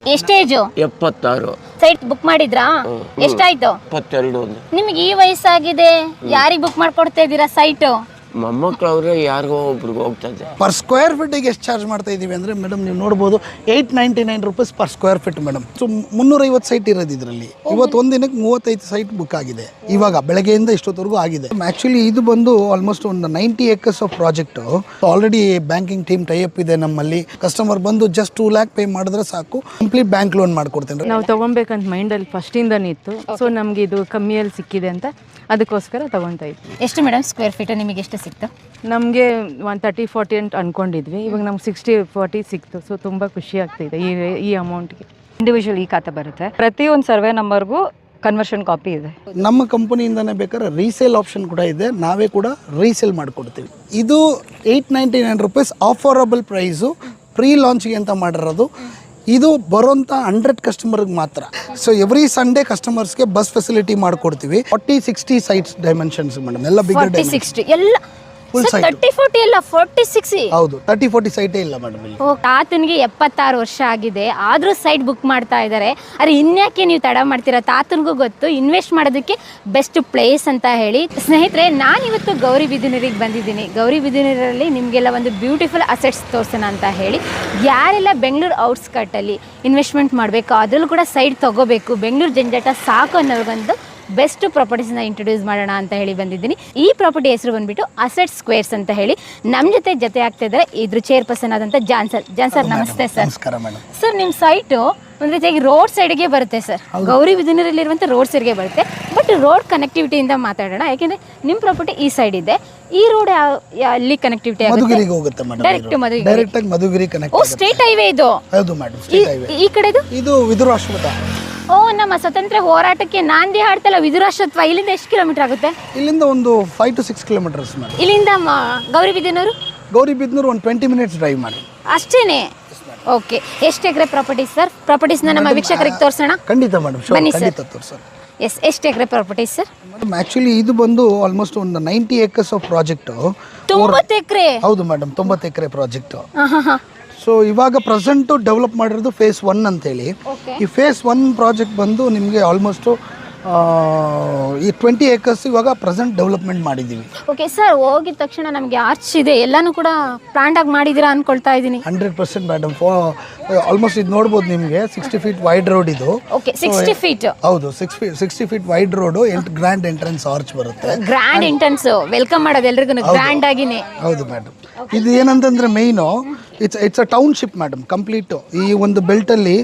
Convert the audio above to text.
ಎಷ್ಟೇಜು? 76. Site book ಮಾಡಿದ್ರಾ? ಎಷ್ಟಾಯ್ತು? 22. ನಿಮ್ಗೆ ಈ ವಯಸ್ಸಾಗಿದೆ, ಯಾರಿಗೆ ಬುಕ್ ಮಾಡ್ಕೊಡ್ತಾ ಇದ್ದೀರಾ ಸೈಟ್? ಮೊಮ್ಮಕ್ಕಳವ್ರೆ ಯಾರಿಗೋ ಒಬ್ರಿಗೆ ಹೋಗ್ತದೆ. ಪರ್ ಸ್ಕ್ವೇರ್ ಫೀಟಿಗೆ ಎಷ್ಟು ಚಾರ್ಜ್ ಮಾಡ್ತಾ ಇದ್ದೀವಿ ಅಂದರೆ ಮೇಡಮ್ ನೀವು ನೋಡ್ಬೋದು 899 rupees per square feet madam. So 350 site ಇರೋದು ಇದರಲ್ಲಿ. ಇವತ್ತು ಒಂದು ದಿನಕ್ಕೆ 35 ಸೈಟ್ ಬುಕ್ ಆಗಿದೆ. ಇವಾಗ ಬೆಳಗ್ಗೆಯಿಂದ ಇಷ್ಟೊತ್ತವರೆಗೂ ಆಗಿದೆ. ಆ್ಯಕ್ಚುಲಿ ಇದು ಬಂದು ಆಲ್ಮೋಸ್ಟ್ ಒಂದು 90 acres of project. Already banking team tie-up ಇದೆ ನಮ್ಮಲ್ಲಿ. ಕಸ್ಟಮರ್ ಬಂದು ಜಸ್ಟ್ 2 lakh ಪೇ ಮಾಡಿದ್ರೆ ಸಾಕು, ಕಂಪ್ಲೀಟ್ ಬ್ಯಾಂಕ್ ಲೋನ್ ಮಾಡ್ಕೊಡ್ತೇನೆ. ನಾವು ತಗೊಬೇಕಂತ ಮೈಂಡಲ್ಲಿ ಫಸ್ಟಿಂದನೇ ಇತ್ತು. ಸೊ ನಮಗೆ ಇದು ಕಮ್ಮಿಯಲ್ಲಿ ಸಿಕ್ಕಿದೆ ಅಂತ ಅದಕ್ಕೋಸ್ಕರ ತಗೊತಾ ಇದ್ವಿ. ಎಷ್ಟು ಮೇಡಮ್ ಸ್ಕ್ವೇರ್ ಫೀಟ್ ನಿಮಗೆ ಎಷ್ಟು ಸಿಕ್ತು? ನಮಗೆ 130-40 ಅಂತ ಅನ್ಕೊಂಡಿದ್ವಿ. ಇವಾಗ ನಮ್ಗೆ 60-40 ಸಿಕ್ತು. ಸೊ ತುಂಬ ಖುಷಿ ಆಗ್ತಿದೆ ಈ ಅಮೌಂಟ್ಗೆ. ಇಂಡಿವಿಜುವಲ್ ಈ ಖಾತೆ ಬರುತ್ತೆ. ಪ್ರತಿಯೊಂದು ಸರ್ವೆ ನಂಬರ್ಗೂ ಕನ್ವರ್ಷನ್ ಕಾಪಿ ಇದೆ. ನಮ್ಮ ಕಂಪನಿಯಿಂದನೇ ಬೇಕಾದ್ರೆ ರೀಸೇಲ್ ಆಪ್ಷನ್ ಕೂಡ ಇದೆ, ನಾವೇ ಕೂಡ ರೀಸೇಲ್ ಮಾಡಿಕೊಡ್ತೀವಿ. ಇದು 899 ರೂಪೀಸ್ ಆಫರಬಲ್ ಪ್ರೈಸು, ಪ್ರೀ ಲಾಂಚ್ಗೆ ಅಂತ ಮಾಡಿರೋದು. ಇದು ಬರೋಂಥ 100 ಕಸ್ಟಮರ್ಗೆ ಮಾತ್ರ. ಸೊ ಎವ್ರಿ ಸಂಡೇ ಕಸ್ಟಮರ್ಸ್ಗೆ ಬಸ್ ಫೆಸಿಲಿಟಿ ಮಾಡಿಕೊಡ್ತೀವಿ. 40-60 ಸೈಟ್ಸ್ ಡೈಮೆನ್ಷನ್ಸ್ ಮೇಡಮ್, ಎಲ್ಲ ಬಿಗ್ 40-60 ಎಲ್ಲ ಫುಲ್ ಸೈಟ್. 30-40 ಎಲ್ಲ 40-60. ಹೌದು, 30-40 ಸೈಟೇ ಇಲ್ಲ ಮೇಡಮ್ ಇಲ್ಲಿ. ತಾತನಿಗೆ 76 ವರ್ಷ ಆಗಿದೆ, ಆದರೂ ಸೈಟ್ ಬುಕ್ ಮಾಡ್ತಾ ಇದ್ದಾರೆ. ಅರೆ ಇನ್ಯಾಕೆ ನೀವು ತಡ ಮಾಡ್ತೀರಾ? ತಾತನಿಗೂ ಗೊತ್ತು ಇನ್ವೆಸ್ಟ್ ಮಾಡೋದಕ್ಕೆ ಬೆಸ್ಟ್ ಪ್ಲೇಸ್ ಅಂತ ಹೇಳಿ. ಸ್ನೇಹಿತರೆ, ನಾನಿವತ್ತು ಗೌರಿಬಿದನೂರಿಗೆ ಬಂದಿದ್ದೀನಿ. ಗೌರಿಬಿದನೂರಲ್ಲಿ ನಿಮಗೆಲ್ಲ ಒಂದು ಬ್ಯೂಟಿಫುಲ್ ಅಸೆಟ್ಸ್ ತೋರಿಸೋಣ ಅಂತ ಹೇಳಿ. ಯಾರೆಲ್ಲ ಬೆಂಗಳೂರು ಔಟ್ಸ್ಕರ್ಟಲ್ಲಿ ಇನ್ವೆಸ್ಟ್ಮೆಂಟ್ ಮಾಡಬೇಕು, ಅದರಲ್ಲೂ ಕೂಡ ಸೈಟ್ ತೊಗೋಬೇಕು, ಬೆಂಗಳೂರು ಜಂಜಾಟ ಸಾಕು ಅನ್ನೋರ್ಗೊಂದು ಬೆಸ್ಟ್ ಪ್ರಾಪರ್ಟೀಸ್ನ ಇಂಟ್ರೊಡ್ಯೂಸ್ ಮಾಡೋಣ ಅಂತ ಹೇಳಿ ಬಂದಿದ್ದೀನಿ. ಈ ಪ್ರಾಪರ್ಟಿ ಹೆಸರು ಬಂದುಬಿಟ್ಟು ಅಸೆಟ್ ಸ್ಕ್ವೇರ್ಸ್ ಅಂತ ಹೇಳಿ. ನಮ್ಮ ಜೊತೆ ಆಗ್ತಾ ಇದ್ದಾರೆ ಇದ್ರ ಚೇರ್ಪರ್ಸನ್ ಆದಂಥ ಜಾನ್ ಸರ್. ನಮಸ್ತೆ ಸರ್. ನಮಸ್ಕಾರ ಮೇಡಮ್. ಸರ್, ನಿಮ್ಮ ಸೈಟು ಒಂದು ರೀತಿಯಾಗಿ ರೋಡ್ ಸೈಡ್ಗೆ ಬರುತ್ತೆ ಸರ್. ಗೌರಿಬಿದನೂರಲ್ಲಿರುವಂಥ ರೋಡ್ ಸೈಡ್ಗೆ ಬರುತ್ತೆ. ಬಟ್ ರೋಡ್ ಕನೆಕ್ಟಿವಿಟಿಯಿಂದ ಮಾತಾಡೋಣ, ಯಾಕೆಂದರೆ ನಿಮ್ಮ ಪ್ರಾಪರ್ಟಿ ಈ ಸೈಡ್ ಇದೆ. ಈ ರೋಡ್ ಅಲ್ಲಿ ಕನೆಕ್ಟಿವಿಟಿ ಮಧುಗಿರಿಗೆ ಹೋಗುತ್ತೆ ಮೇಡಮ್. ಡೈರೆಕ್ಟ್ ಆಗಿ ಮಧುಗಿರಿ ಕನೆಕ್ಟ್. ಓ, ಸ್ಟೇಟ್ ಹೈವೇ ಇದು? ಹೌದು ಮೇಡಮ್, ಸ್ಟೇಟ್ ಹೈವೇ. ಈ ಕಡೆದು ಇದು ವಿದುರಾಶ್ವತ್ಥ. ಓ, ನಮ್ಮ ಸ್ವತಂತ್ರ ಹೋರಾಟಕ್ಕೆ ನಾಂದಿ ಹಾಡ್ತಲ್ಲ ವಿದುರಾಶ್ವತ್ಥ. ಇಲ್ಲಿಂದ ಎಷ್ಟು ಕಿಲೋಮೀಟರ್ ಆಗುತ್ತೆ? ಇಲ್ಲಿಂದ ಒಂದು 5 to 6 ಕಿಲೋಮೀಟರ್ಸ್ ಮೇಡಮ್. ಇಲ್ಲಿಂದ ಗೌರಿಬಿದನೂರು? ಗೌರಿಬಿದನೂರು ಒಂದು 20 minutes ಡ್ರೈವ್ ಮಾಡಿ ಅಷ್ಟೇನೆ. ಓಕೆ, ಎಷ್ಟು ಎಕರೆ ಪ್ರಾಪರ್ಟೀಸ್ ಸರ್? ಪ್ರಾಪರ್ಟೀಸ್ನ ನಮ್ಮ ವೀಕ್ಷಕರಿಗೆ ತೋರಿಸೋಣ. ಖಂಡಿತ ಮೇಡಮ್, ಬನ್ನಿ ಸರ್. ಖಂಡಿತ ತೋರಿಸೋಣ. ಎಸ್, ಎಷ್ಟು ಎಕರೆ ಪ್ರಾಪರ್ಟೀಸ್ ಸರ್? ಮೇಡಮ್ ಆ್ಯಕ್ಚುಲಿ ಇದು ಬಂದು ಆಲ್ಮೋಸ್ಟ್ ಒಂದು 90 acres ಆಫ್ ಪ್ರಾಜೆಕ್ಟು. 90 ಎಕರೆ? ಹೌದು ಮೇಡಮ್, 90 ಎಕರೆ ಪ್ರಾಜೆಕ್ಟು. ಸೊ ಇವಾಗ ಪ್ರೆಸೆಂಟು ಡೆವಲಪ್ ಮಾಡಿರೋದು ಫೇಸ್ 1 ಅಂತೇಳಿ. ಈ ಫೇಸ್ 1 ಪ್ರಾಜೆಕ್ಟ್ ಬಂದು ನಿಮಗೆ ಆಲ್ಮೋಸ್ಟು ಈ 20 acres ಇವಾಗ ಪ್ರೆಸೆಂಟ್ ಡೆವಲಪ್ಮೆಂಟ್ ಮಾಡಿದ್ದೀವಿ. ಓಕೆ ಸರ್, ಹೋಗಿದ ತಕ್ಷಣ ನಮಗೆ ಆರ್ಚ್ ಇದೆ, ಎಲ್ಲಾನು ಕೂಡ ಪ್ಲಾಂಟ್ ಆಗಿ ಮಾಡಿದ್ದೀರಾ ಅನ್ಕೊಳ್ತಾ ಇದ್ದೀನಿ. 100% ಮೇಡಮ್. ಆಲ್ಮೋಸ್ಟ್ ಇದು ನೋಡ್ಬೋದು ನಿಮಗೆ 60 feet ವೈಡ್ ರೋಡ್ ಇದು. Okay, 60 feet. ಹೌದು, 60 feet wide road, grand entrance arch ಬರುತ್ತೆ. ಗ್ರ್ಯಾಂಡ್ ಎಂಟ್ರೆನ್ಸ್ ವೆಲ್ಕಮ್ ಮಾಡೋದು ಎಲ್ರಿಗೂ ಗ್ರ್ಯಾಂಡ್ ಆಗಿನೇ. ಹೌದು ಮೇಡಮ್. ಇದು ಏನಂತಂದ್ರೆ ಮೈನು ಇಟ್ಸ್ ಅ ಟೌನ್ಶಿಪ್ ಮೇಡಮ್. ಕಂಪ್ಲೀಟು ಈ ಒಂದು ಬೆಲ್ಟಲ್ಲಿ